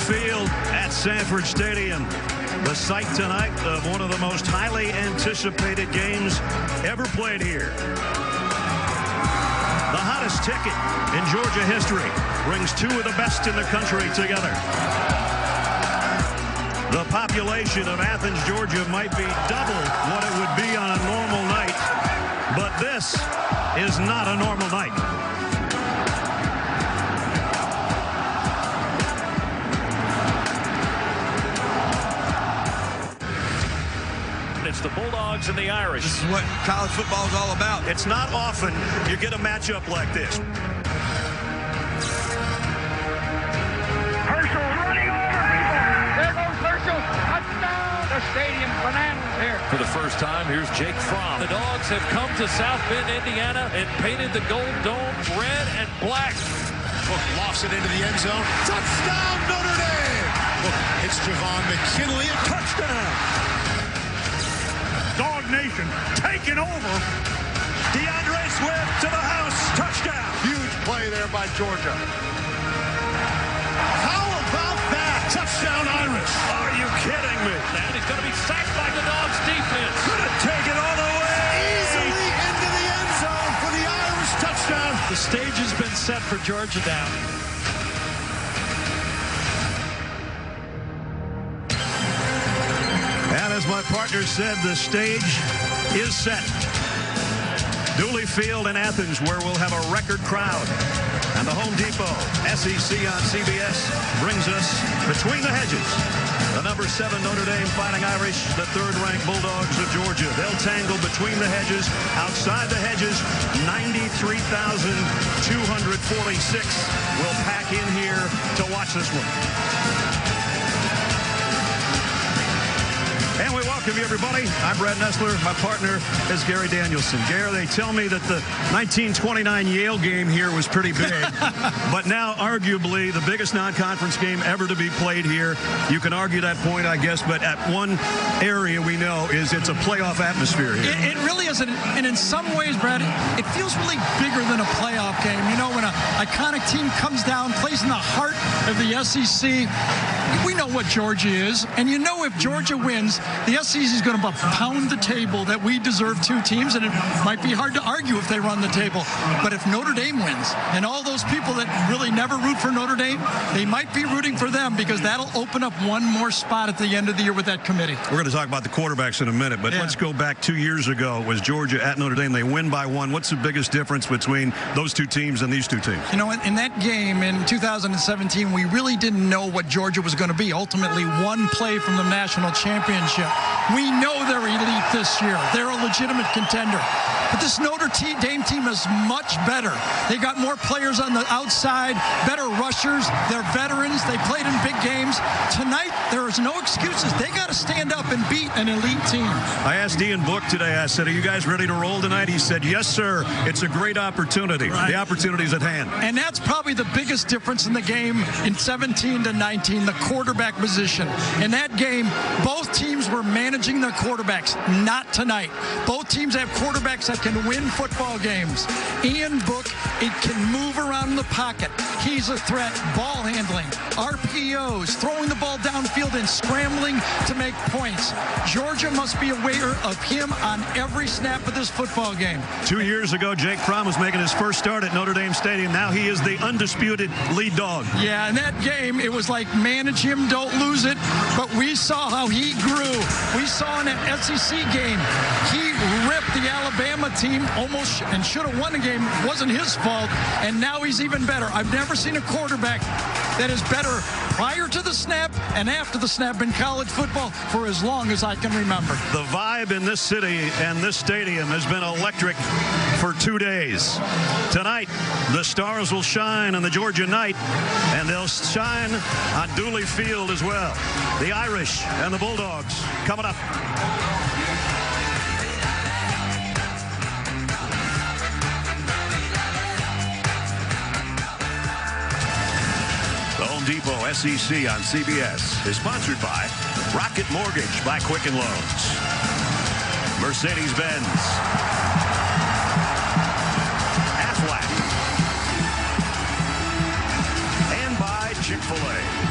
Field at Sanford Stadium. The site tonight of one of the most highly anticipated games ever played here. The hottest ticket in Georgia history brings two of the best in the country together. The population of Athens, Georgia might be double what it would be on a normal night, but this is not a normal night. It's the Bulldogs and the Irish. This is what college football is all about. It's not often you get a matchup like this. Herschel running over people. There goes Herschel. Touchdown. The stadium bananas here. For the first time, here's Jake Fromm. The Dogs have come to South Bend, Indiana, and painted the Gold Dome red and black. Book lofts it into the end zone. Touchdown, Notre Dame. Look, it's Javon McKinley. A touchdown. Dog Nation taking over. DeAndre Swift to the house. Touchdown. Huge play there by Georgia. How about that? Touchdown, Irish. Are you kidding me? And he's going to be sacked by the Dogs defense. Gonna take it all the way. Easily into the end zone for the Irish touchdown. The stage has been set for Georgia now. And as my partner said, the stage is set. Dooley Field in Athens, where we'll have a record crowd. And the Home Depot, SEC on CBS, brings us Between the Hedges. The number 7 Notre Dame Fighting Irish, the 3rd-ranked Bulldogs of Georgia. They'll tangle between the hedges. Outside the hedges, 93,246 will pack in here to watch this one. And we welcome you, everybody. I'm Brad Nessler. My partner is Gary Danielson. Gary, they tell me that the 1929 Yale game here was pretty big, but now arguably the biggest non-conference game ever to be played here. You can argue that point, I guess, but at one area we know is it's a playoff atmosphere here. It really is, and in some ways, Brad, it feels really bigger than a playoff game. You know, when an iconic team comes down, plays in the heart of the SEC, we know what Georgia is, and you know if Georgia wins, the SEC is going to pound the table that we deserve 2 teams, and it might be hard to argue if they run the table. But if Notre Dame wins, and all those people that really never root for Notre Dame, they might be rooting for them, because that'll open up one more spot at the end of the year with that committee. We're going to talk about the quarterbacks in a minute, but let's go back 2 years ago. It was Georgia at Notre Dame. They win by 1. What's the biggest difference between those 2 teams and these 2 teams? You know, in that game in 2017, we really didn't know what Georgia was going to be. Ultimately, 1 play from the national championship. We know they're elite this year. They're a legitimate contender. But this Notre Dame team is much better. They got more players on the outside, better rushers. They're veterans. They played in big games. Tonight, there is no excuses. They got to stand up and beat an elite team. I asked Ian Book today, I said, are you guys ready to roll tonight? He said, yes, sir. It's a great opportunity. Right. The opportunity's at hand. And that's probably the biggest difference in the game in 17 to 19, the quarterback position. In that game, both teams were managing their quarterbacks. Not tonight. Both teams have quarterbacks that can win football games. Ian Book, it can move around in the pocket. He's a threat. Ball handling, RPOs, throwing the ball downfield and scrambling to make points. Georgia must be aware of him on every snap of this football game. 2 years ago, Jake Fromm was making his first start at Notre Dame Stadium. Now he is the undisputed lead dog. Yeah, in that game, it was like manage him, don't lose it. But we saw how he grew. We saw in that SEC game, he ripped the Alabama team almost and should have won the game. It wasn't his fault, and now he's even better. I've never seen a quarterback that is better prior to the snap and after the snap in college football for as long as I can remember. The vibe in this city and this stadium has been electric for 2 days. Tonight, the stars will shine on the Georgia night, and they'll shine on Dooley Field as well. The Irish and the Bulldogs coming up. The Home Depot SEC on CBS is sponsored by Rocket Mortgage by Quicken Loans, Mercedes-Benz, Aflac, and by Chick-fil-A.